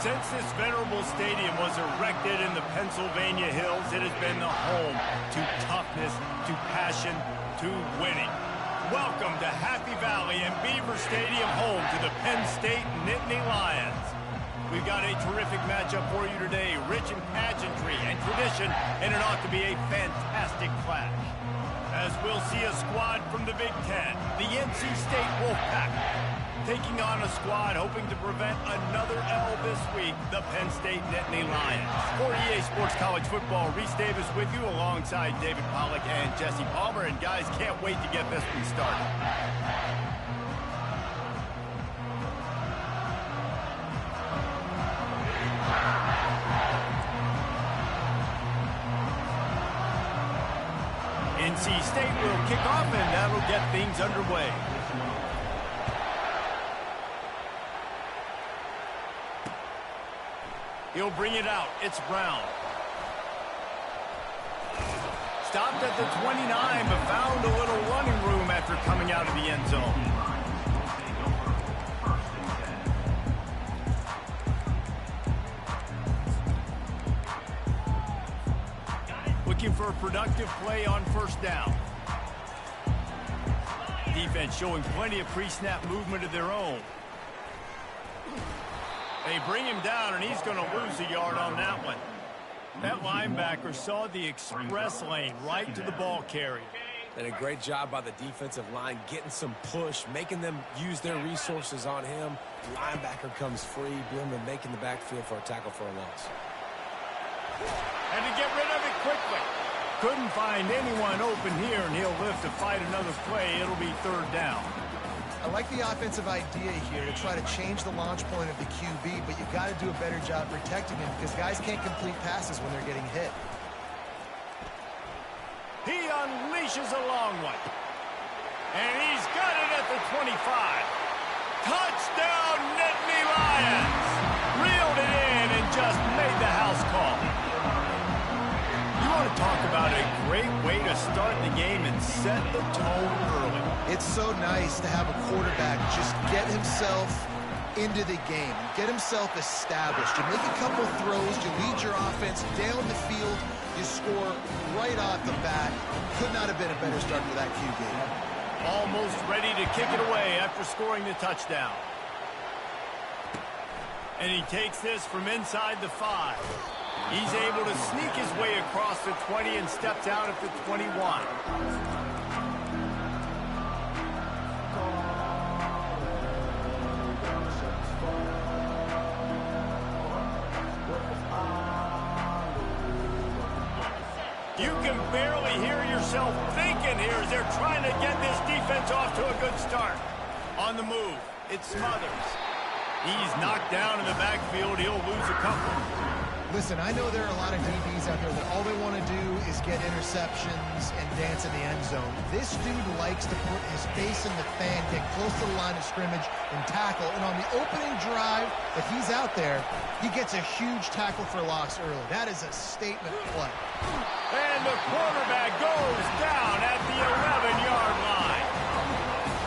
Since this venerable stadium was erected in the Pennsylvania Hills, it has been the home to toughness, to passion, to winning. Welcome to Happy Valley and Beaver Stadium, home to the Penn State Nittany Lions. We've got a terrific matchup for you today, rich in pageantry and tradition, and it ought to be a fantastic clash. As we'll see a squad from the Big Ten, the NC State Wolfpack, taking on a squad hoping to prevent another L this week, the Penn State Nittany Lions. For EA Sports College Football, Reese Davis with you alongside David Pollack and Jesse Palmer. And guys, can't wait to get this one started. NC State will kick off, and that'll get things underway. He'll bring it out. It's Brown. Stopped at the 29, but found a little running room after coming out of the end zone. Looking for a productive play on first down. Defense showing plenty of pre-snap movement of their own. They bring him down, and he's going to lose a yard on that one. That linebacker saw the express lane right to the ball carrier. And a great job by the defensive line, getting some push, making them use their resources on him. The linebacker comes free, Bierman making the backfield for a tackle for a loss. And to get rid of it quickly. Couldn't find anyone open here, and he'll live to fight another play. It'll be third down. I like the offensive idea here to try to change the launch point of the QB, but you've got to do a better job protecting him because guys can't complete passes when they're getting hit. He unleashes a long one. And he's got it at the 25. Touchdown, Nittany Lions! Reeled it in and just made the house call. You want to talk about a great way to start the game and set the tone early. It's so nice to have a quarterback just get himself into the game, get himself established. You make a couple throws, you lead your offense down the field, you score right off the bat. Could not have been a better start for that QB. Almost ready to kick it away after scoring the touchdown. And he takes this from inside the 5. He's able to sneak his way across the 20 and steps out at the 21. You can barely hear yourself thinking here as they're trying to get this defense off to a good start. On the move, it's Smothers. He's knocked down in the backfield. He'll lose a couple. Listen, I know there are a lot of DBs out there that all they want to do is get interceptions and dance in the end zone. This dude likes to put his face in the fan, get close to the line of scrimmage, and tackle. And on the opening drive that he's out there, he gets a huge tackle for loss early. That is a statement play. And the quarterback goes down at the 11-yard line.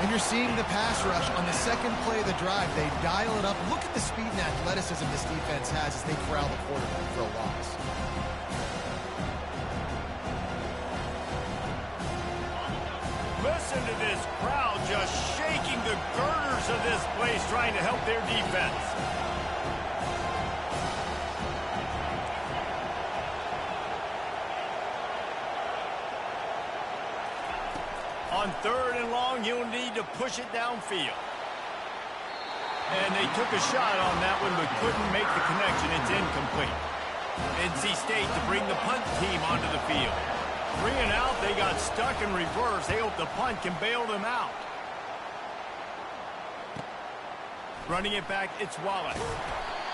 And you're seeing the pass rush on the second play of the drive. They dial it up. Look at the speed and athleticism this defense has as they corral the quarterback for a loss. Listen to this crowd just shaking the girders of this place, trying to help their defense. On third and long, you'll need to push it downfield. And they took a shot on that one, but couldn't make the connection. It's incomplete. NC State to bring the punt team onto the field. 3 and out, they got stuck in reverse. They hope the punt can bail them out. Running it back, it's Wallace.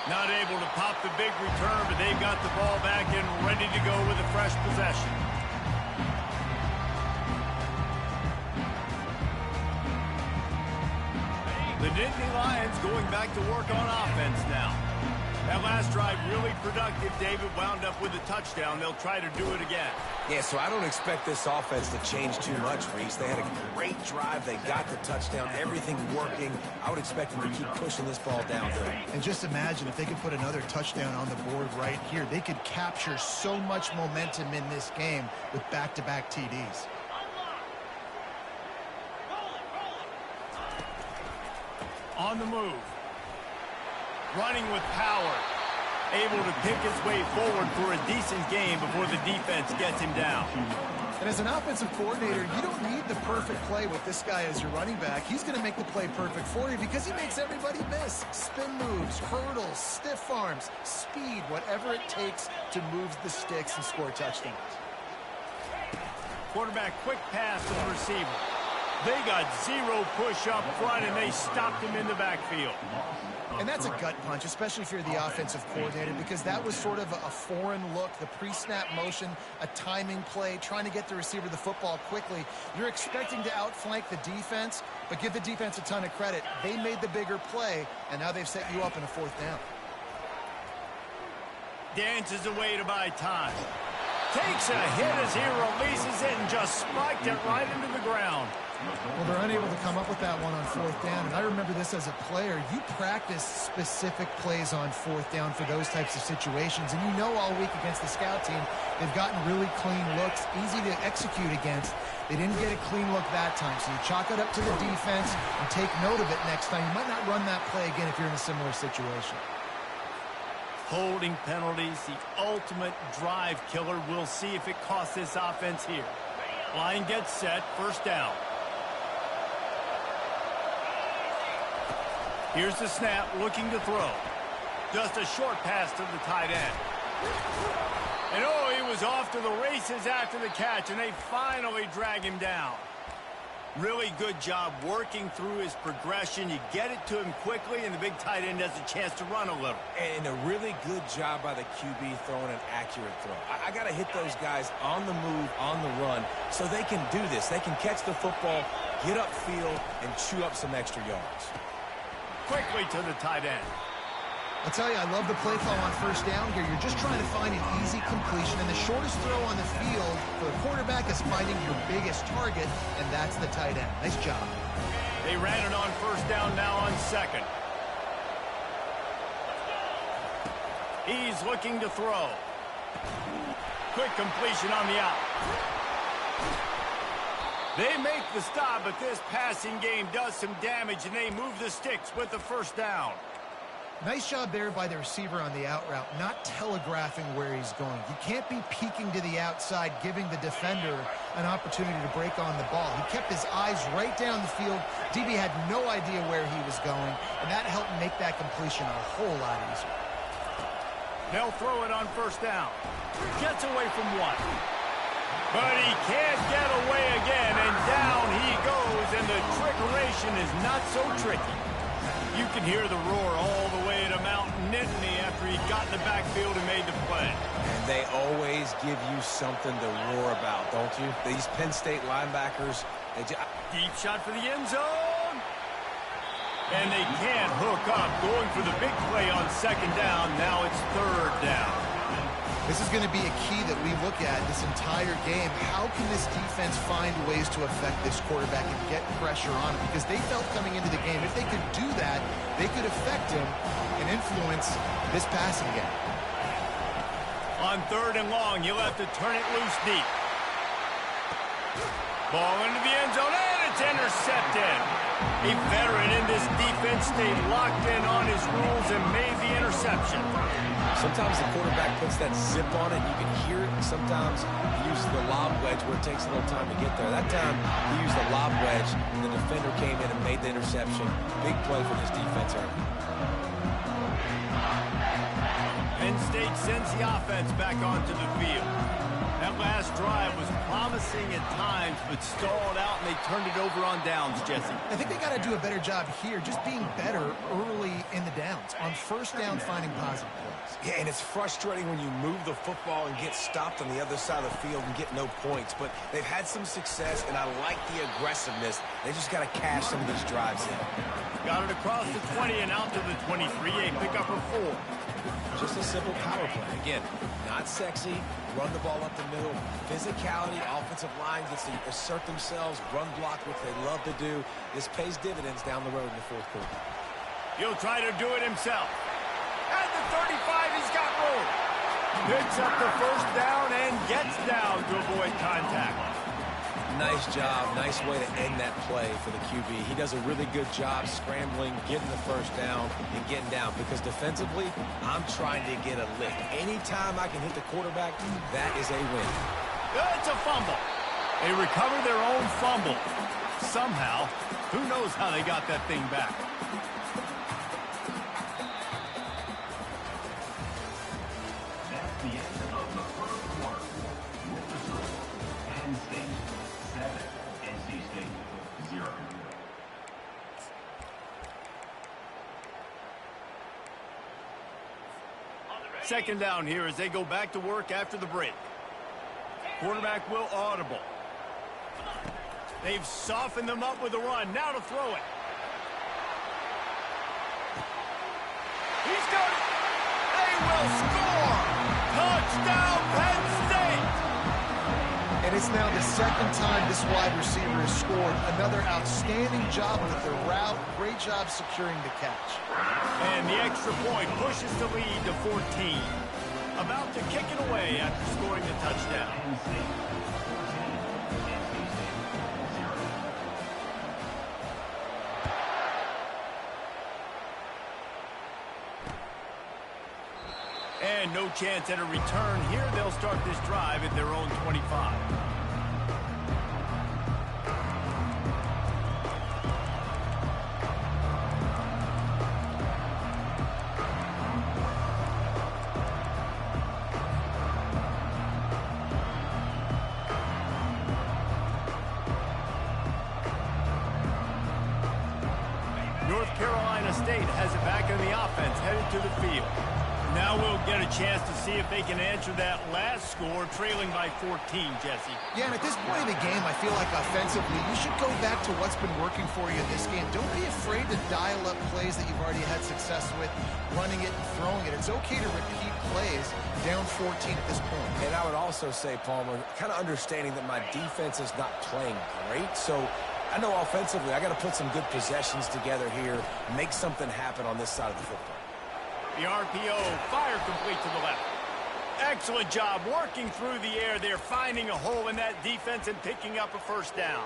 Not able to pop the big return, but they've got the ball back and ready to go with a fresh possession. The Nittany Lions going back to work on offense now. That last drive really productive. David wound up with a touchdown. They'll try to do it again. Yeah, so I don't expect this offense to change too much, Reese. They had a great drive. They got the touchdown. Everything working. I would expect them to keep pushing this ball downhill. And just imagine if they could put another touchdown on the board right here. They could capture so much momentum in this game with back-to-back TDs. On the move. Running with power. Able to pick his way forward for a decent game before the defense gets him down. And as an offensive coordinator, you don't need the perfect play with this guy as your running back. He's going to make the play perfect for you because he makes everybody miss. Spin moves, hurdles, stiff arms, speed, whatever it takes to move the sticks and score touchdowns. Quarterback quick pass to the receiver. They got zero push up front, and they stopped him in the backfield. And that's a gut punch, especially if you're the offensive coordinator, because that was sort of a foreign look, the pre-snap motion, a timing play, trying to get the receiver the football quickly. You're expecting to outflank the defense, but give the defense a ton of credit. They made the bigger play, and now they've set you up in a fourth down. Dances away to buy time. Takes a hit as he releases it and just spiked it right into the ground. Well, they're unable to come up with that one on fourth down, and I remember this as a player. You practice specific plays on fourth down for those types of situations, and you know all week against the scout team, they've gotten really clean looks, easy to execute against. They didn't get a clean look that time, so you chalk it up to the defense and take note of it next time. You might not run that play again if you're in a similar situation. Holding penalties, the ultimate drive killer. We'll see if it costs this offense here. Line gets set, first down. Here's the snap, looking to throw. Just a short pass to the tight end. And oh, he was off to the races after the catch, and they finally drag him down. Really good job working through his progression. You get it to him quickly, and the big tight end has a chance to run a little. And a really good job by the QB throwing an accurate throw. I got to hit those guys on the move, on the run, so they can do this. They can catch the football, get upfield, and chew up some extra yards. Quickly to the tight end. I'll tell you, I love the play call on first down here. You're just trying to find an easy completion, and the shortest throw on the field for the quarterback is finding your biggest target, and that's the tight end. Nice job. They ran it on first down, now on second. He's looking to throw. Quick completion on the out. They make the stop, but this passing game does some damage, and they move the sticks with the first down. Nice job there by the receiver on the out route, not telegraphing where he's going. You can't be peeking to the outside, giving the defender an opportunity to break on the ball. He kept his eyes right down the field. DB had no idea where he was going, and that helped make that completion a whole lot easier. They'll throw it on first down. Gets away from one. But he can't get away again, and down he goes, and the trickeration is not so tricky. You can hear the roar all the way to Mount Nittany after he got in the backfield and made the play. And they always give you something to roar about, don't you? These Penn State linebackers, Deep shot for the end zone. And they can't hook up, going for the big play on second down. Now it's third down. This is going to be a key that we look at this entire game. How can this defense find ways to affect this quarterback and get pressure on him? Because they felt coming into the game, if they could do that, they could affect him and influence this passing game. On third and long, he'll have to turn it loose deep. Ball into the end zone, and it's intercepted. A veteran in this defense stayed locked in on his rules and made the interception. Sometimes the quarterback puts that zip on it, you can hear it. Sometimes he uses the lob wedge where it takes a little time to get there. That time, he used the lob wedge, and the defender came in and made the interception. Big play for this defense early. Penn State sends the offense back onto the field. That last drive was promising at times, but stalled out, and they turned it over on downs, Jesse. I think they got to do a better job here, just being better early in the downs. On first down, finding positive plays. Yeah, and it's frustrating when you move the football and get stopped on the other side of the field and get no points. But they've had some success, and I like the aggressiveness. They just got to cash some of these drives in. Got it across the 20 and out to the 23. A pickup of 4. Just a simple power play. Again, not sexy, run the ball up the middle, physicality, offensive line gets to assert themselves, run block, which they love to do. This pays dividends down the road in the fourth quarter. He'll try to do it himself. At the 35, he's got room. Picks up the first down and gets down to avoid contact. Nice job. Nice way to end that play for the QB. He does a really good job scrambling, getting the first down, and getting down. Because defensively, I'm trying to get a lick. Anytime I can hit the quarterback, that is a win. It's a fumble. They recover their own fumble. Somehow, who knows how they got that thing back. Second down here as they go back to work after the break. Quarterback will audible. They've softened them up with a run. Now to throw it. He's got it. They will score. Touchdown, Penn State. And it's now the second time this wide receiver has scored. Another outstanding job with the route. Great job securing the catch. And the extra point pushes the lead to 14. About to kick it away after scoring the touchdown. And no chance at a return here. They'll start this drive at their own 25. North Carolina State has it back in the offense, headed to the field. Now we'll get a chance to see if they can answer that last score, trailing by 14, Jesse. Yeah, and at this point in the game, I feel like offensively, you should go back to what's been working for you in this game. Don't be afraid to dial up plays that you've already had success with, running it and throwing it. It's okay to repeat plays down 14 at this point. And I would also say, Palmer, kind of understanding that my defense is not playing great, so I know offensively I got to put some good possessions together here, make something happen on this side of the football. The RPO, fire complete to the left. Excellent job working through the air there, finding a hole in that defense and picking up a first down.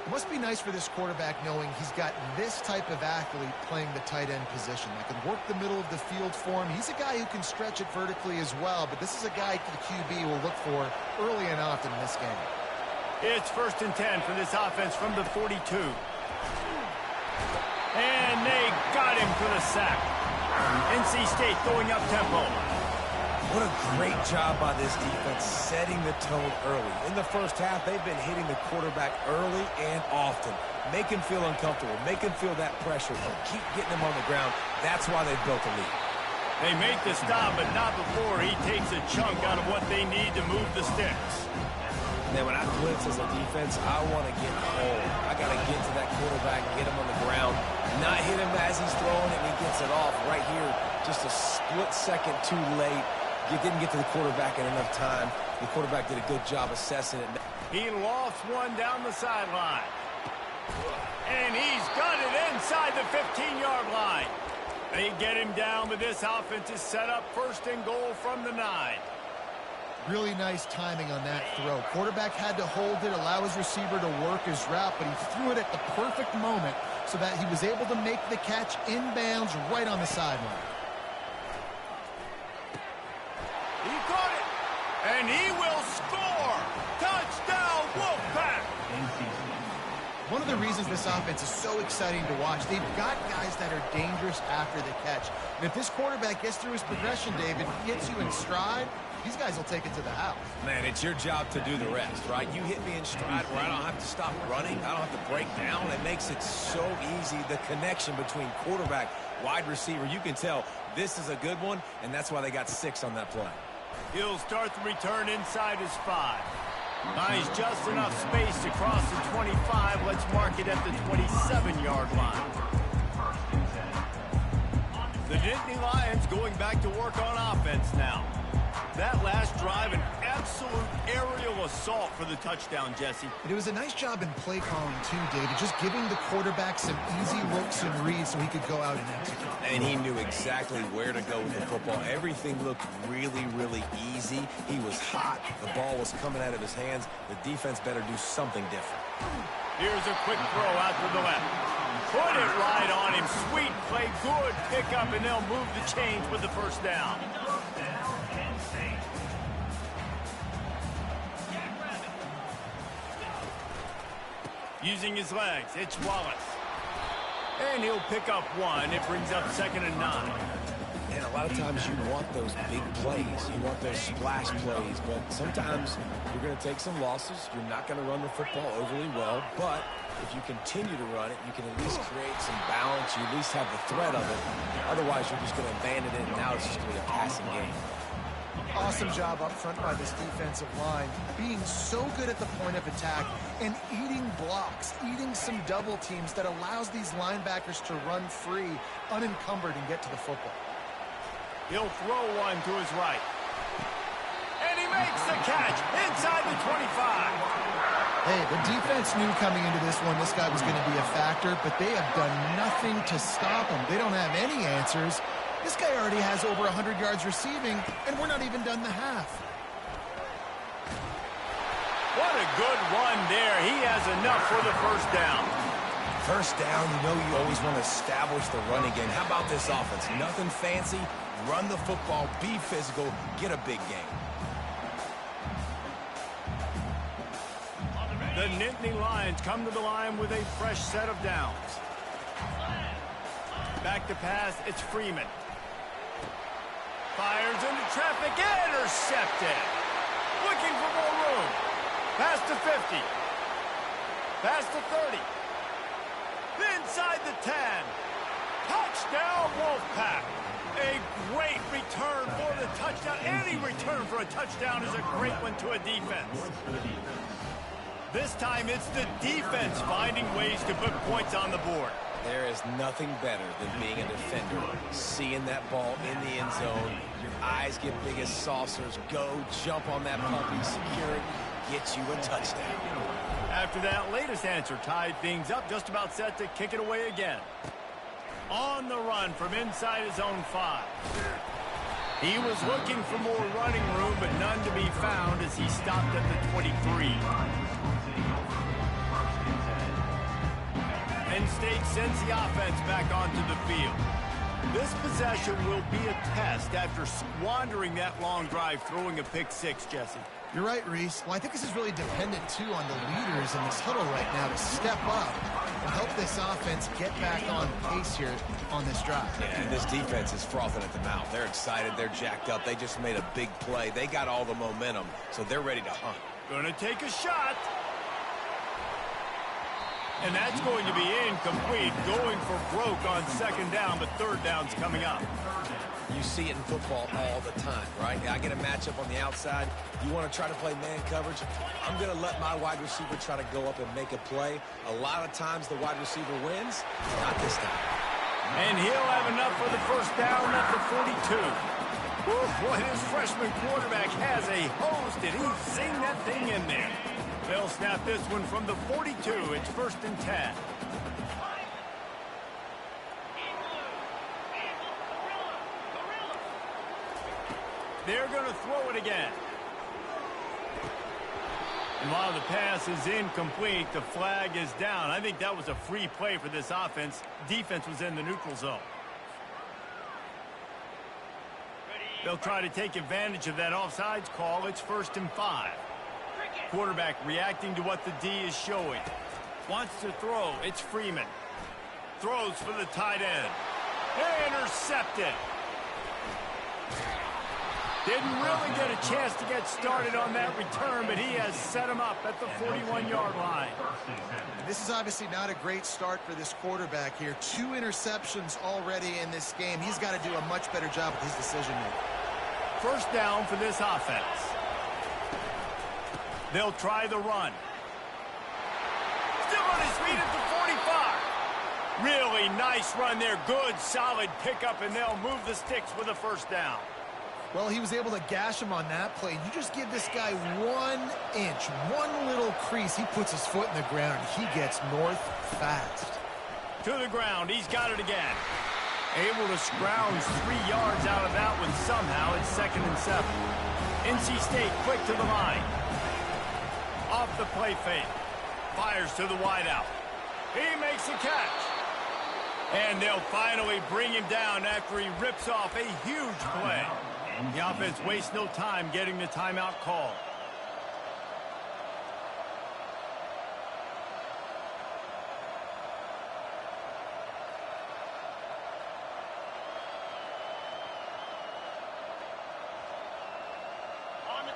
It must be nice for this quarterback knowing he's got this type of athlete playing the tight end position that can work the middle of the field for him. He's a guy who can stretch it vertically as well, but this is a guy the QB will look for early and often in this game. It's 1st and 10 for this offense from the 42. And they got him for the sack. NC State going up tempo. What a great job by this defense setting the tone early. In the first half, they've been hitting the quarterback early and often. Make him feel uncomfortable. Make him feel that pressure. Keep getting him on the ground. That's why they've built a lead. They make the stop, but not before he takes a chunk out of what they need to move the sticks. Then when I blitz as a defense, I want to get home. I got to get to that quarterback, get him on the ground, not hit him as he's throwing it, and he gets it off right here. Just a split second too late. You didn't get to the quarterback in enough time. The quarterback did a good job assessing it. He lost one down the sideline. And he's got it inside the 15-yard line. They get him down, but this offense is set up 1st and goal from the 9. Really nice timing on that throw. Quarterback had to hold it, allow his receiver to work his route, but he threw it at the perfect moment so that he was able to make the catch inbounds right on the sideline. He caught it, and he will score. Touchdown, Wolfpack. One of the reasons this offense is so exciting to watch, they've got guys that are dangerous after the catch. And if this quarterback gets through his progression, David, gets you in stride, these guys will take it to the house. Man, it's your job to do the rest, right? You hit me in stride where I don't have to stop running. I don't have to break down. It makes it so easy. The connection between quarterback, wide receiver, you can tell this is a good one, and that's why they got 6 on that play. He'll start the return inside his 5. Buys just enough space to cross the 25. Let's mark it at the 27-yard line. The Nittany Lions going back to work on offense now. That last drive, an absolute aerial assault for the touchdown, Jesse. It was a nice job in play calling, too, David, just giving the quarterback some easy looks and reads so he could go out and execute. And he knew exactly where to go with the football. Everything looked really, really easy. He was hot. The ball was coming out of his hands. The defense better do something different. Here's a quick throw out to the left. Put it right on him. Sweet play, good pickup, and they'll move the chains with the first down. Using his legs, it's Wallace. And he'll pick up one. It brings up 2nd and 9. And a lot of times you want those big plays. You want those splash plays. But sometimes you're going to take some losses. You're not going to run the football overly well. But if you continue to run it, you can at least create some balance. You at least have the threat of it. Otherwise, you're just going to abandon it, and now it's just going to be a passing game. Awesome job up front by this defensive line, being so good at the point of attack and eating blocks, eating some double teams that allows these linebackers to run free, unencumbered, and get to the football. He'll throw one to his right. And he makes the catch inside the 25. Hey, the defense knew coming into this one this guy was going to be a factor, but they have done nothing to stop him. They don't have any answers. This guy already has over 100 yards receiving, and we're not even done the half. What a good run there. He has enough for the first down. First down, you know you always want to establish the running game. How about this offense? Nothing fancy. Run the football, be physical, get a big game. The Nittany Lions come to the line with a fresh set of downs. Back to pass, it's Freeman. Fires into traffic, intercepted. Looking for more room. Pass to 50. Pass to 30. Inside the 10. Touchdown, Wolfpack. A great return for the touchdown. Any return for a touchdown is a great one to a defense. This time it's the defense finding ways to put points on the board. There is nothing better than being a defender. Seeing that ball in the end zone, your eyes get big as saucers. Go, jump on that puppy, secure it, get you a touchdown. After that latest answer tied things up, just about set to kick it away again. On the run from inside his own 5. He was looking for more running room, but none to be found as he stopped at the 23. Penn State sends the offense back onto the field. This possession will be a test after squandering that long drive, throwing a pick 6, Jesse. You're right, Reese. Well, I think this is really dependent, too, on the leaders in this huddle right now to step up and help this offense get back on pace here on this drive. Yeah, and this defense is frothing at the mouth. They're excited. They're jacked up. They just made a big play. They got all the momentum, so they're ready to hunt. Gonna take a shot. And that's going to be incomplete. Going for broke on 2nd down, but 3rd down's coming up. You see it in football all the time, right? I get a matchup on the outside. You want to try to play man coverage? I'm going to let my wide receiver try to go up and make a play. A lot of times the wide receiver wins. Not this time. And he'll have enough for the first down at the 42. Woo, boy, his freshman quarterback has a hose. Did he sing that thing in there? They'll snap this one from the 42. It's 1st and 10. They're going to throw it again. And while the pass is incomplete, the flag is down. I think that was a free play for this offense. Defense was in the neutral zone. They'll try to take advantage of that offsides call. It's 1st and 5. Quarterback reacting to what the D is showing. Wants to throw. It's Freeman. Throws for the tight end. Intercepted. Didn't really get a chance to get started on that return, but he has set him up at the 41-yard line. This is obviously not a great start for this quarterback here. 2 interceptions already in this game. He's got to do a much better job with his decision-making. First down for this offense. They'll try the run. Still on his feet at the 45. Really nice run there. Good, solid pickup, and they'll move the sticks with a first down. Well, he was able to gash him on that play. You just give this guy 1 inch, one little crease. He puts his foot in the ground. He gets north fast. To the ground. He's got it again. Able to scrounge 3 yards out of that one somehow. It's 2nd and 7. NC State quick to the line. Off the play fake. Fires to the wideout. He makes a catch. And they'll finally bring him down after he rips off a huge play. The offense wastes no time getting the timeout call.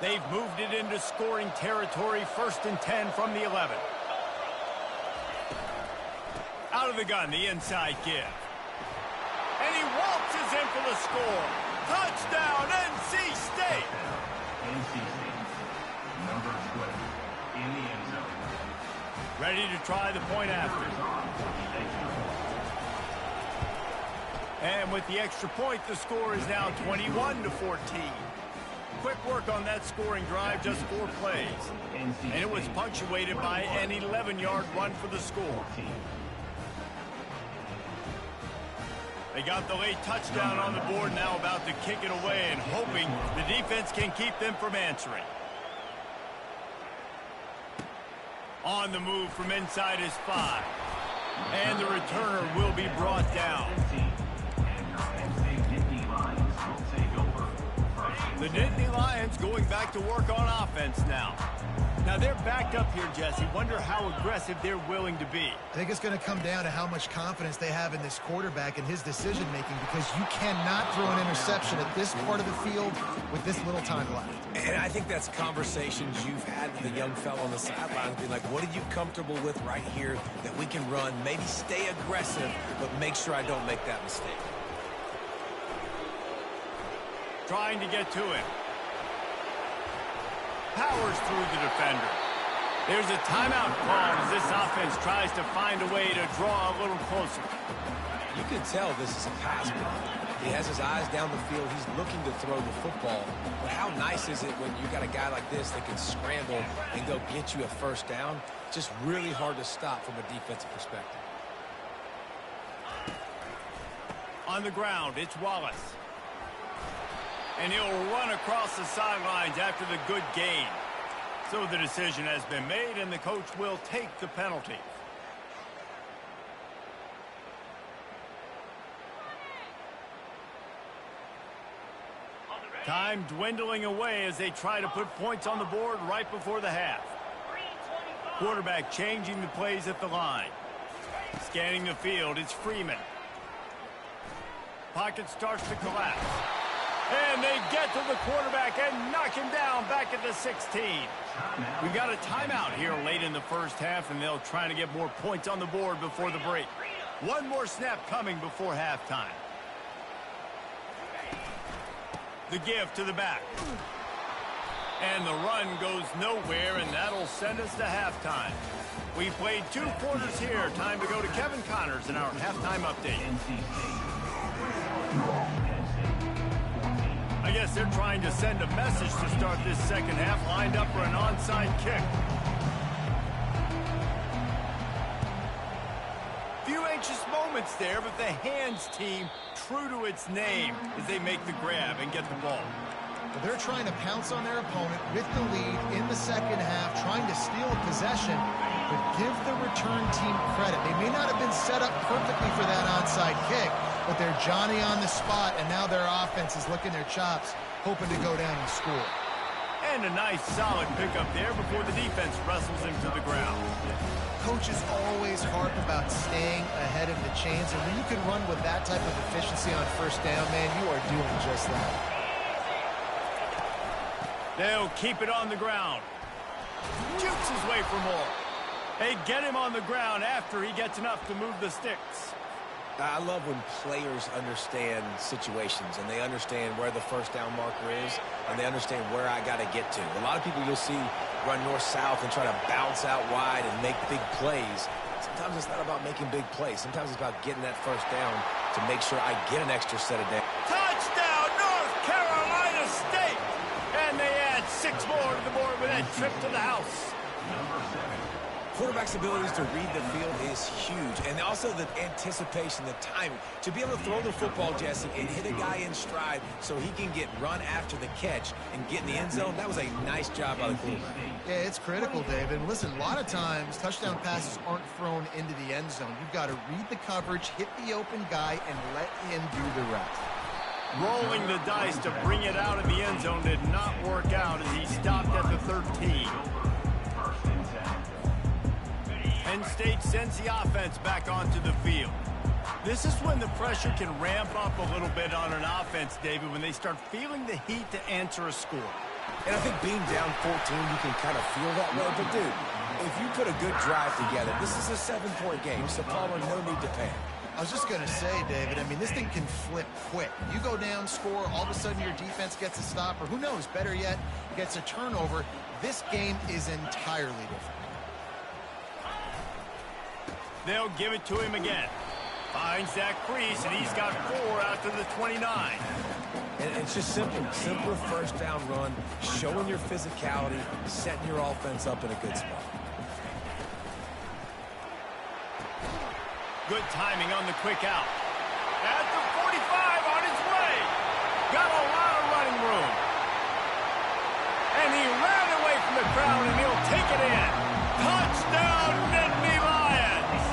They've moved it into scoring territory, 1st and 10 from the 11. Out of the gun, the inside give. And he waltzes in for the score. Touchdown, NC State! NC State, number 12, in the end zone. Ready to try the point after. And with the extra point, the score is now 21-14. Quick work on that scoring drive, just 4 plays. And it was punctuated by an 11-yard run for the score. They got the late touchdown on the board, now about to kick it away and hoping the defense can keep them from answering. On the move from inside his 5. And the returner will be brought down. The Nittany Lions going back to work on offense now. Now they're backed up here, Jesse. Wonder how aggressive they're willing to be. I think it's going to come down to how much confidence they have in this quarterback and his decision-making, because you cannot throw an interception at this part of the field with this little time left. And I think that's conversations you've had with the young fellow on the sidelines, being like, what are you comfortable with right here that we can run? Maybe stay aggressive, but make sure I don't make that mistake. Trying to get to him. Powers through the defender. There's a timeout called as this offense tries to find a way to draw a little closer. You can tell this is a pass play. He has his eyes down the field. He's looking to throw the football. But how nice is it when you got a guy like this that can scramble and go get you a first down? Just really hard to stop from a defensive perspective. On the ground, it's Wallace. And he'll run across the sidelines after the good gain. So the decision has been made, and the coach will take the penalty. Time dwindling away as they try to put points on the board right before the half. Quarterback changing the plays at the line. Scanning the field, it's Freeman. Pocket starts to collapse. And they get to the quarterback and knock him down back at the 16. We've got a timeout here late in the first half, and they'll try to get more points on the board before the break. One more snap coming before halftime. The give to the back. And the run goes nowhere, and that'll send us to halftime. We played 2 quarters here. Time to go to Kevin Connors in our halftime update. I guess they're trying to send a message to start this second half, lined up for an onside kick. Few anxious moments there, but the hands team true to its name as they make the grab and get the ball. Well, they're trying to pounce on their opponent with the lead in the second half, trying to steal a possession, but give the return team credit. They may not have been set up perfectly for that onside kick, but they're Johnny on the spot, and now their offense is licking their chops, hoping to go down and score. And a nice, solid pickup there before the defense wrestles him to the ground. Coaches always harp about staying ahead of the chains, and when you can run with that type of efficiency on first down, man, you are doing just that. They'll keep it on the ground. Jukes his way for more. They get him on the ground after he gets enough to move the sticks. I love when players understand situations and they understand where the first down marker is and they understand where I got to get to. A lot of people you'll see run north-south and try to bounce out wide and make big plays. Sometimes it's not about making big plays. Sometimes it's about getting that first down to make sure I get an extra set of downs. Touchdown, North Carolina State! And they add 6 more to the board with that trip to the house. Quarterback's abilities to read the field is huge, and also the anticipation, the timing. To be able to throw the football, Jesse, and hit a guy in stride so he can get run after the catch and get in the end zone, that was a nice job by the quarterback. Yeah, it's critical, David. And listen, a lot of times touchdown passes aren't thrown into the end zone. You've got to read the coverage, hit the open guy, and let him do the rest. Rolling the dice to bring it out of the end zone did not work out as he stopped at the 13. Penn State sends the offense back onto the field. This is when the pressure can ramp up a little bit on an offense, David, when they start feeling the heat to answer a score. And I think being down 14, you can kind of feel that way. But, dude, if you put a good drive together, this is a 7-point game, so Palmer, no need to panic. I was just going to say, David, I mean, this thing can flip quick. You go down, score, all of a sudden your defense gets a stop, or who knows, better yet, gets a turnover. This game is entirely different. They'll give it to him again. Finds that crease, and he's got 4 out to the 29. And it's just simple first down run, showing your physicality, setting your offense up in a good spot. Good timing on the quick out. At the 45 on his way. Got a lot of running room. And he ran away from the crowd, and he'll take it in. Touchdown, Nittany Lions.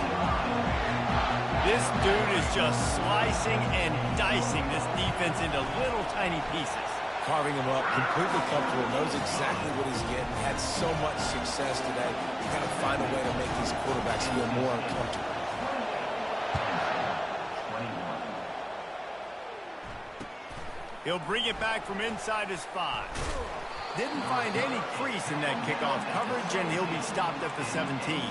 This dude is just slicing and dicing this defense into little tiny pieces. Carving him up, completely comfortable, knows exactly what he's getting, had so much success today. You got to find a way to make these quarterbacks feel more uncomfortable. He'll bring it back from inside his 5. Didn't find any crease in that kickoff coverage, and he'll be stopped at the 17.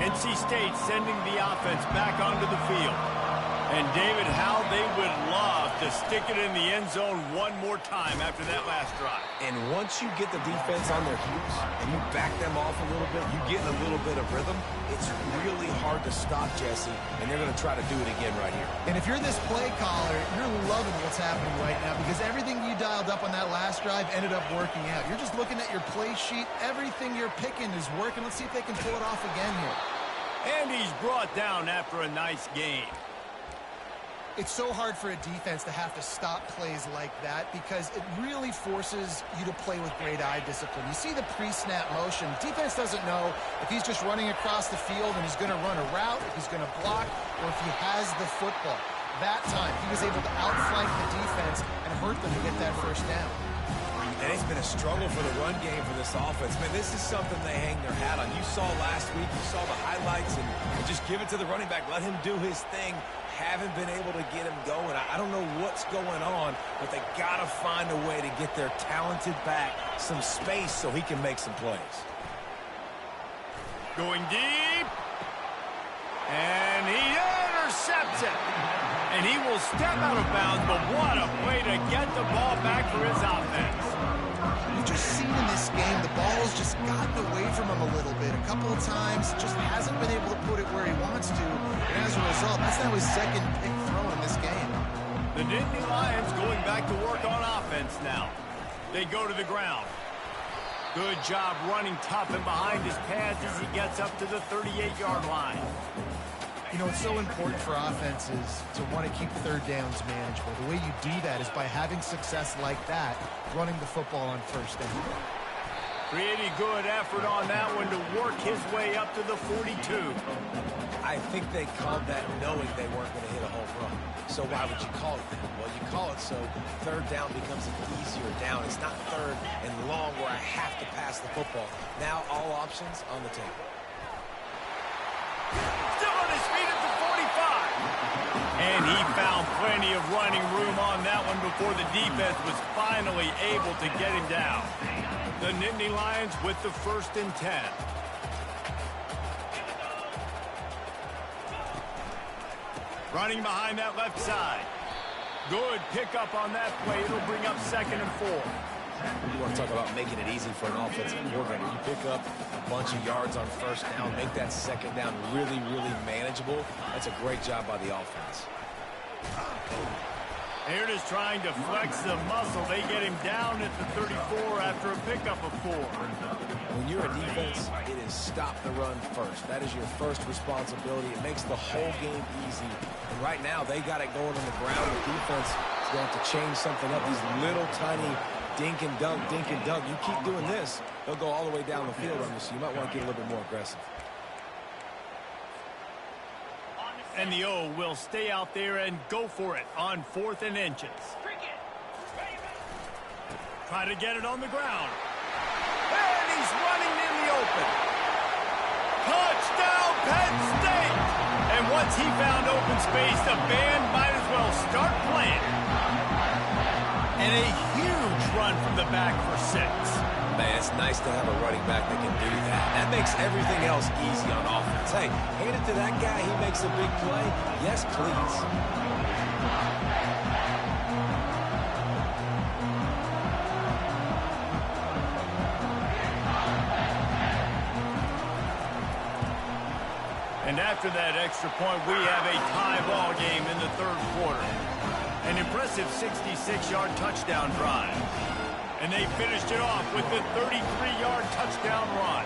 NC State sending the offense back onto the field. And David, how they would love to stick it in the end zone one more time after that last drive. And once you get the defense on their heels and you back them off a little bit, you get in a little bit of rhythm, it's really hard to stop, Jesse, and they're going to try to do it again right here. And if you're this play caller, you're loving what's happening right now because everything you dialed up on that last drive ended up working out. You're just looking at your play sheet. Everything you're picking is working. Let's see if they can pull it off again here. And he's brought down after a nice game. It's so hard for a defense to have to stop plays like that because it really forces you to play with great eye discipline. You see the pre-snap motion. Defense doesn't know if he's just running across the field and he's going to run a route, if he's going to block, or if he has the football. That time, he was able to outflank the defense and hurt them to get that first down. And it's been a struggle for the run game for this offense. Man, this is something they hang their hat on. You saw last week, you saw the highlights, and just give it to the running back. Let him do his thing. Haven't been able to get him going. I don't know what's going on, but they got to find a way to get their talented back some space so he can make some plays. Going deep. And he intercepts it. And he will step out of bounds, but what a way to get the ball back for his offense. You've just seen in this game, the ball's just gotten away from him a little bit. A couple of times, just hasn't been able to put it where he wants to. And as a result, that's now his second pick throw in this game. The Nittany Lions going back to work on offense now. They go to the ground. Good job running tough and behind his pads as he gets up to the 38-yard line. You know, it's so important for offenses to want to keep third downs manageable. The way you do that is by having success like that, running the football on first down. Pretty good effort on that one to work his way up to the 42. I think they called that knowing they weren't going to hit a home run. So why would you call it that? Well, you call it so third down becomes an easier down. It's not third and long where I have to pass the football. Now all options on the table. Still on his feet at the 45. And he found plenty of running room on that one before the defense was finally able to get him down. The Nittany Lions with the 1st and 10. Running behind that left side. Good pickup on that play. It'll bring up 2nd and 4. You want to talk about making it easy for an offensive coordinator. You pick up a bunch of yards on first down, make that second down really, really manageable. That's a great job by the offense. Here it is trying to flex the muscle. They get him down at the 34 after a pickup of 4. When you're a defense, it is stop the run first. That is your first responsibility. It makes the whole game easy. And right now, they got it going on the ground. The defense is going to have to change something up. These little tiny dink and dunk, dink and dunk. You keep doing this, they'll go all the way down the field on you, so you might want to get a little bit more aggressive. And the O will stay out there and go for it on 4th and inches. Try to get it on the ground. And he's running in the open. Touchdown, Penn State! And once he found open space, the band might as well start playing. And a huge run from the back for 6. Man, it's nice to have a running back that can do that. That makes everything else easy on offense. Hey, hand it to that guy. He makes a big play. Yes, please. And after that extra point, we have a tie ball game in the 3rd quarter. An impressive 66-yard touchdown drive. And they finished it off with the 33-yard touchdown run.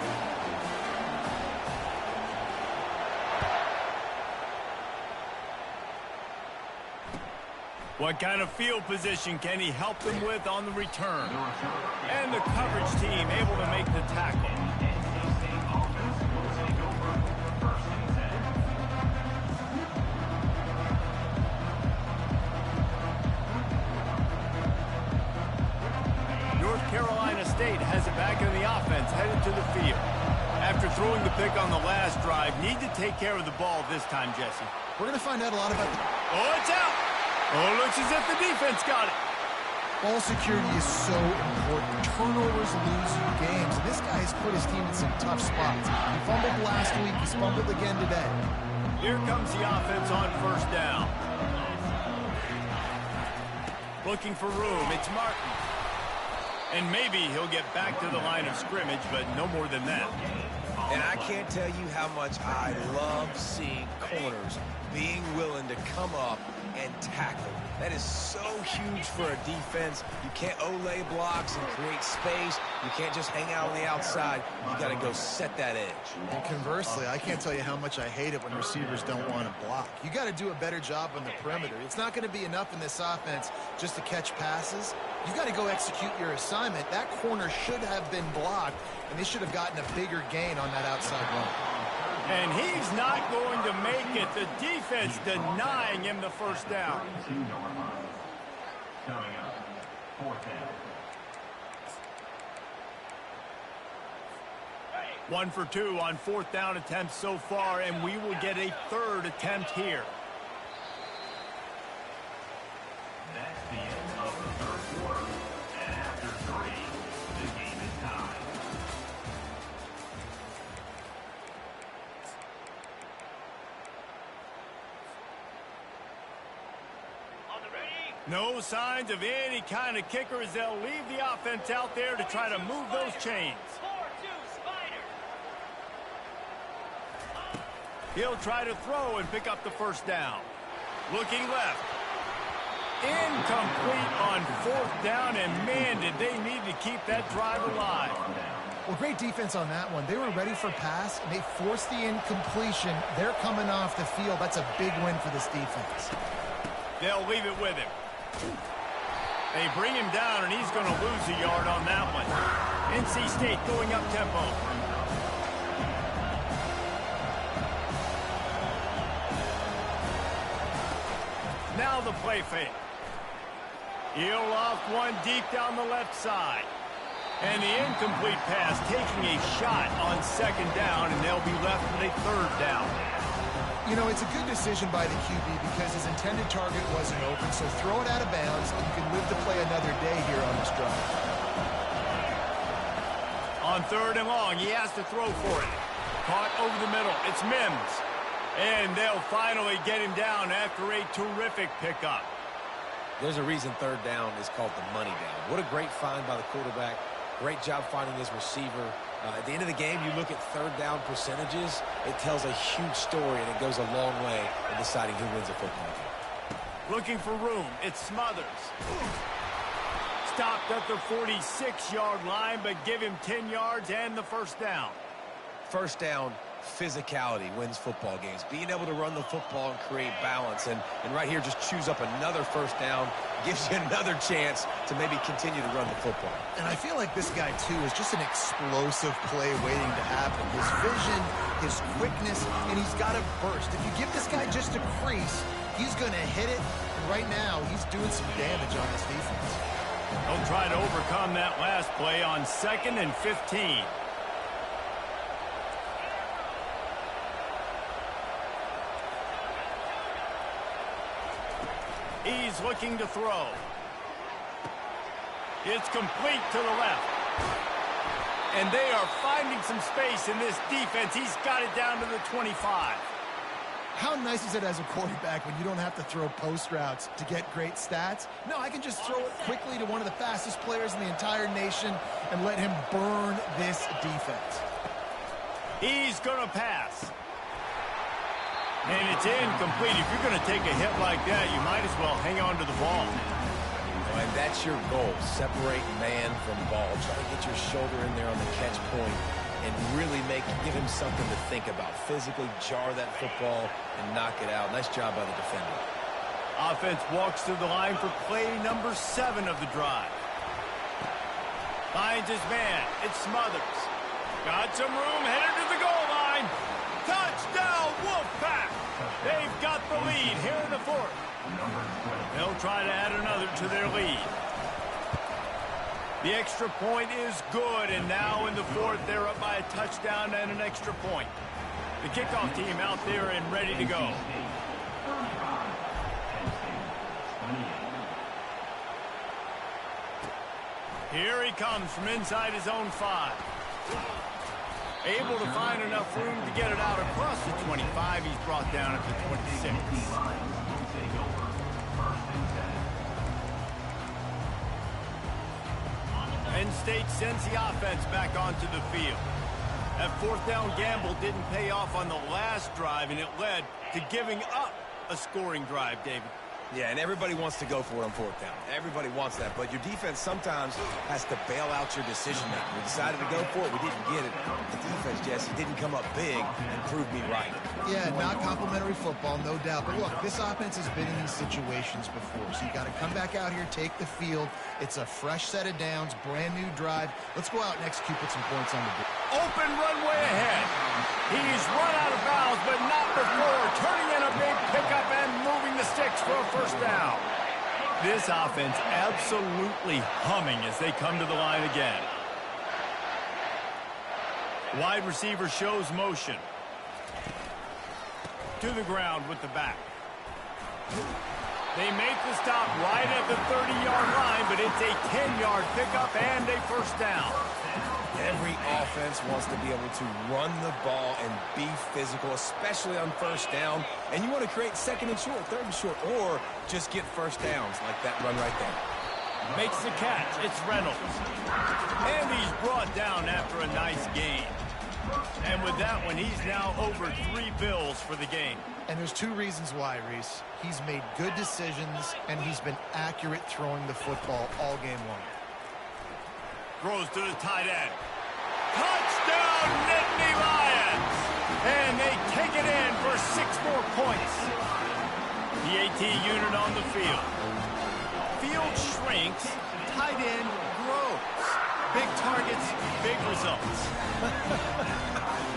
What kind of field position can he help them with on the return? And the coverage team able to make the tackle. Carolina State has it back in the offense, headed to the field. After throwing the pick on the last drive, need to take care of the ball this time, Jesse. We're going to find out a lot about the... Oh, it's out! Oh, it looks as if the defense got it. Ball security is so important. Turnovers lose you games, and this guy has put his team in some tough spots. He fumbled last week, he's fumbled again today. Here comes the offense on 1st down. Looking for room, it's Martin. And maybe he'll get back to the line of scrimmage, but no more than that. And I can't tell you how much I love seeing corners being willing to come up and tackle. That is so huge for a defense. You can't olay blocks and create space. You can't just hang out on the outside. You got to go set that edge. And conversely, I can't tell you how much I hate it when receivers don't want to block. You got to do a better job on the perimeter. It's not going to be enough in this offense just to catch passes. You got to go execute your assignment. That corner should have been blocked, and they should have gotten a bigger gain on that outside run. And he's not going to make it. The defense denying him the 1st down. Coming up, 4th down. 1 for 2 on 4th down attempts so far, and we will get a 3rd attempt here. That's the end of the 3rd quarter. And after 3, the game is tied. No signs of any kind of kicker as they'll leave the offense out there to try to move those chains. He'll try to throw and pick up the 1st down. Looking left. Incomplete on 4th down, and man, did they need to keep that drive alive. Well, great defense on that one. They were ready for pass, and they forced the incompletion. They're coming off the field. That's a big win for this defense. They'll leave it with him. They bring him down, and he's going to lose a yard on that one. NC State going up tempo. Now the play fake. He'll loft one deep down the left side. And the incomplete pass taking a shot on 2nd down, and they'll be left with a 3rd down. You know, it's a good decision by the QB because his intended target wasn't open, so throw it out of bounds, and you can live to play another day here on this drive. On 3rd and long, he has to throw for it. Caught over the middle. It's Mims. And they'll finally get him down after a terrific pickup. There's a reason third down is called the money down. What a great find by the quarterback. Great job finding his receiver. At the end of the game, you look at third down percentages. It tells a huge story, and it goes a long way in deciding who wins a football game. Looking for room. It's Smothers. Stopped at the 46-yard line, but give him 10 yards and the first down. First down, physicality wins football games. Being able to run the football and create balance. And right here, just choose up another first down. Gives you another chance to maybe continue to run the football. And I feel like this guy, too, is just an explosive play waiting to happen. His vision, his quickness, and he's got a burst. If you give this guy just a crease, he's going to hit it. And right now, he's doing some damage on this defense. They'll try to overcome that last play on 2nd and 15. He's looking to throw. It's complete to the left. And they are finding some space in this defense. He's got it down to the 25. How nice is it as a quarterback when you don't have to throw post routes to get great stats? No, I can just throw it quickly to one of the fastest players in the entire nation and let him burn this defense. He's going to pass. And it's incomplete. If you're going to take a hit like that, you might as well hang on to the ball. And that's your goal. Separate man from ball. Try to get your shoulder in there on the catch point and really give him something to think about. Physically jar that football and knock it out. Nice job by the defender. Offense walks through the line for play number 7 of the drive. Finds his man. It's Smothers. Got some room, headed to the goal line. Touchdown, Wolfpack! They've got the lead here in the 4th. They'll try to add another to their lead. The extra point is good, and now in the 4th, they're up by a touchdown and an extra point. The kickoff team out there and ready to go. Here he comes from inside his own 5. Able to find enough room to get it out across the 25. He's brought down at the 26. Penn State sends the offense back onto the field. That 4th down gamble didn't pay off on the last drive, and it led to giving up a scoring drive, David. Yeah, and everybody wants to go for it on 4th down. Everybody wants that, but your defense sometimes has to bail out your decision-making. We decided to go for it. We didn't get it. The defense, Jesse, didn't come up big and prove me right. Yeah, not complimentary football, no doubt. But look, this offense has been in these situations before, so you got to come back out here, take the field. It's a fresh set of downs, brand new drive. Let's go out and execute, put some points on the board. Open runway ahead. He's run out of bounds, but not before turning in a big pickup and moving the sticks for a first down. This offense absolutely humming as they come to the line again. Wide receiver shows motion. To the ground with the back. They make the stop right at the 30-yard line, but it's a 10-yard pickup and a first down. Every offense wants to be able to run the ball and be physical, especially on first down. And you want to create 2nd and short, 3rd and short, or just get first downs like that run right there. Makes the catch. It's Reynolds. And he's brought down after a nice gain. And with that one, he's now over 3 bills for the game. And there's 2 reasons why, Reese. He's made good decisions, and he's been accurate throwing the football all game long. Throws to the tight end. Touchdown, Nittany Lions! And they take it in for 6 more points. The AT unit on the field. Field shrinks, tight end grows. Big targets, big results.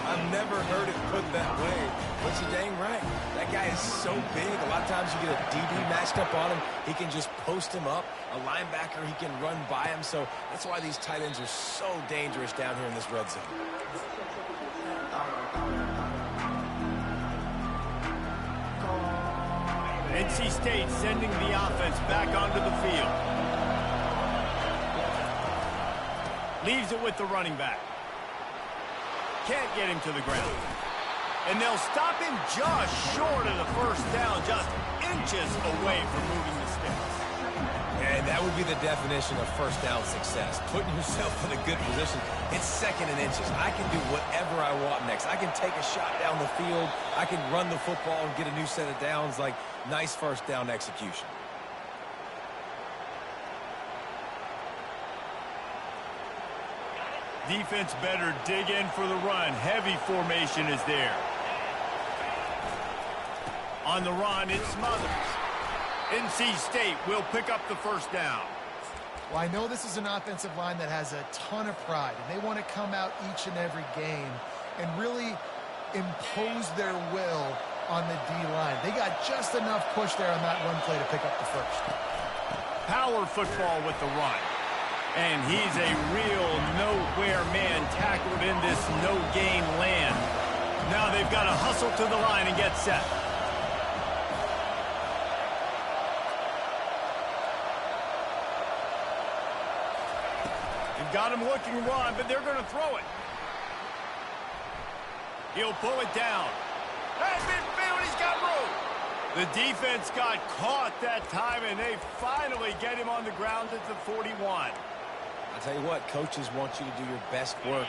I've never heard it put that way, but you're dang right. That guy is so big. A lot of times you get a DB matched up on him. He can just post him up. A linebacker, he can run by him. So that's why these tight ends are so dangerous down here in this red zone. NC State sending the offense back onto the field. Leaves it with the running back. Can't get him to the ground. And they'll stop him just short of the first down, just inches away from moving the sticks. And that would be the definition of first down success, putting yourself in a good position. It's second and inches. I can do whatever I want next. I can take a shot down the field. I can run the football and get a new set of downs. Like, nice first down execution. Defense better dig in for the run. Heavy formation is there. On the run, it's Smothers. NC State will pick up the first down. Well, I know this is an offensive line that has a ton of pride, and they want to come out each and every game and really impose their will on the D-line. They got just enough push there on that run play to pick up the first. Power football with the run. And he's a real nowhere man tackled in this no-gain land. Now they've got to hustle to the line and get set. They've got him looking to run, but they're going to throw it. He'll pull it down. At midfield, he's got room. The defense got caught that time, and they finally get him on the ground at the 41. I'll tell you what, coaches want you to do your best work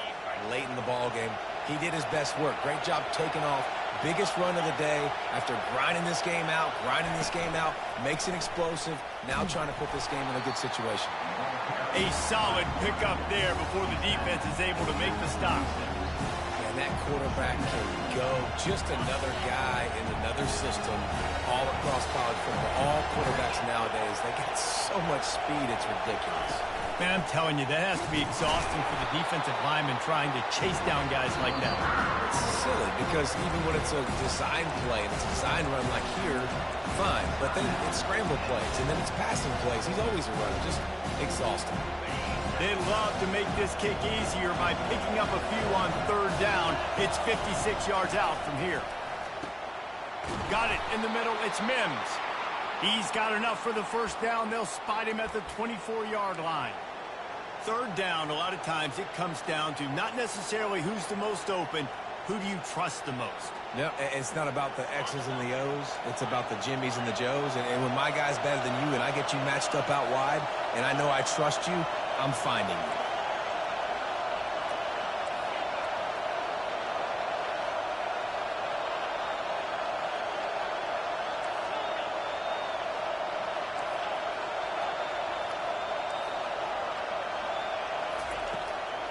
late in the ball game. He did his best work. Great job taking off. Biggest run of the day after grinding this game out, makes it explosive, now trying to put this game in a good situation. A solid pickup there before the defense is able to make the stop. And that quarterback can go. Just another guy in another system all across college football. All quarterbacks nowadays, they got so much speed, it's ridiculous. Man, I'm telling you, that has to be exhausting for the defensive lineman trying to chase down guys like that. It's silly because even when it's a design play and it's a design run like here, fine. But then it's scramble plays and then it's passing plays. He's always a runner. Just exhausting. They'd love to make this kick easier by picking up a few on third down. It's 56 yards out from here. Got it in the middle. It's Mims. He's got enough for the first down. They'll spot him at the 24-yard line. Third down, a lot of times it comes down to not necessarily who's the most open, who do you trust the most? No, it's not about the X's and the O's. It's about the Jimmys and the Joes. And when my guy's better than you and I get you matched up out wide and I know I trust you, I'm finding you.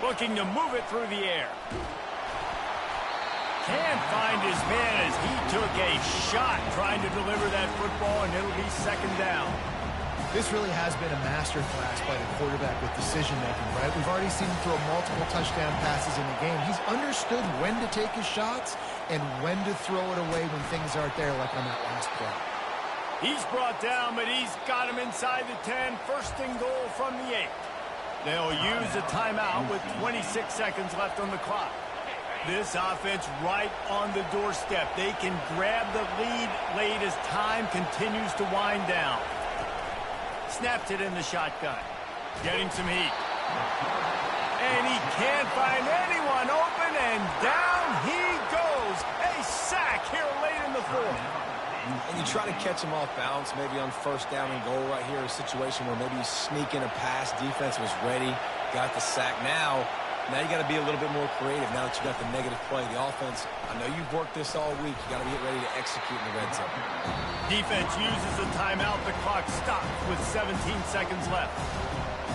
Looking to move it through the air. Can't find his man as he took a shot trying to deliver that football, and it'll be second down. This really has been a masterclass by the quarterback with decision-making, right? We've already seen him throw multiple touchdown passes in the game. He's understood when to take his shots and when to throw it away when things aren't there, like on that last play. He's brought down, but he's got him inside the 10. First and goal from the 8. They'll use a timeout with 26 seconds left on the clock. This offense right on the doorstep. They can grab the lead late as time continues to wind down. Snapped it in the shotgun. Getting some heat. And he can't find anyone open, and down he goes. A sack here late in the fourth. And you try to catch him off balance, maybe on first down and goal right here, a situation where maybe you sneak in a pass, defense was ready, got the sack. Now you got to be a little bit more creative now that you got the negative play. The offense, I know you've worked this all week. You got to get ready to execute in the red zone. Defense uses the timeout. The clock stops with 17 seconds left.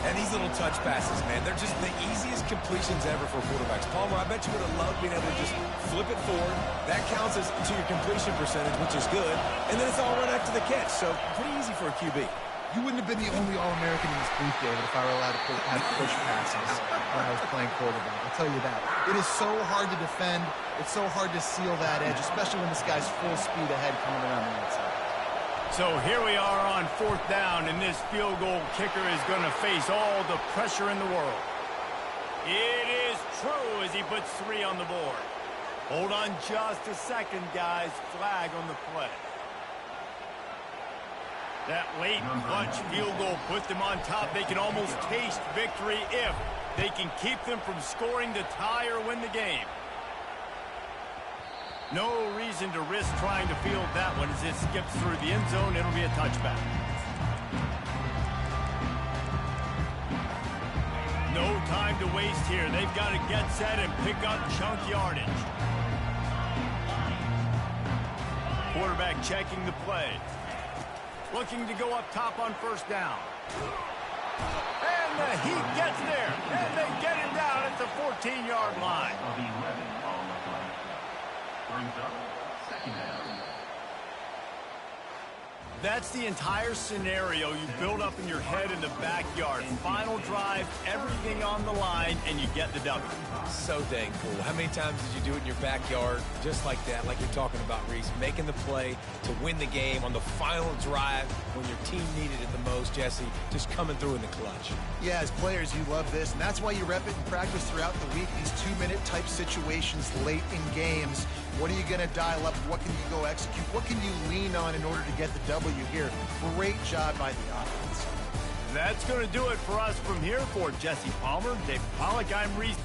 And these little touch passes, man, they're just the easiest completions ever for quarterbacks. Palmer, I bet you would have loved being able to just flip it forward. That counts as to your completion percentage, which is good. And then it's all right after the catch. So pretty easy for a QB. You wouldn't have been the only All-American in this booth, David, if I were allowed to have push passes when I was playing quarterback. I'll tell you that. It is so hard to defend. It's so hard to seal that edge, especially when this guy's full speed ahead coming around the outside. So here we are on fourth down, and this field goal kicker is going to face all the pressure in the world. It is true as he puts 3 on the board. Hold on just a second, guys. Flag on the play. That late clutch field goal put them on top. They can almost taste victory if they can keep them from scoring to tie or win the game. No reason to risk trying to field that one as it skips through the end zone. It'll be a touchback. No time to waste here. They've got to get set and pick up chunk yardage. Quarterback checking the play. Looking to go up top on first down. And the Heat gets there. And they get him down at the 14-yard line. Of 11 on the play. Brings up second down. That's the entire scenario you build up in your head in the backyard. Final drive, everything on the line, and you get the W. So dang cool. How many times did you do it in your backyard just like that, like you're talking about, Reese? Making the play to win the game on the final drive when your team needed it the most, Jesse. Just coming through in the clutch. Yeah, as players, you love this, and that's why you rep it in practice throughout the week, these 2-minute type situations late in games. What are you going to dial up? What can you go execute? What can you lean on in order to get the W here? Great job by the offense. That's going to do it for us from here. For Jesse Palmer, Dave Pollack, I'm Reese.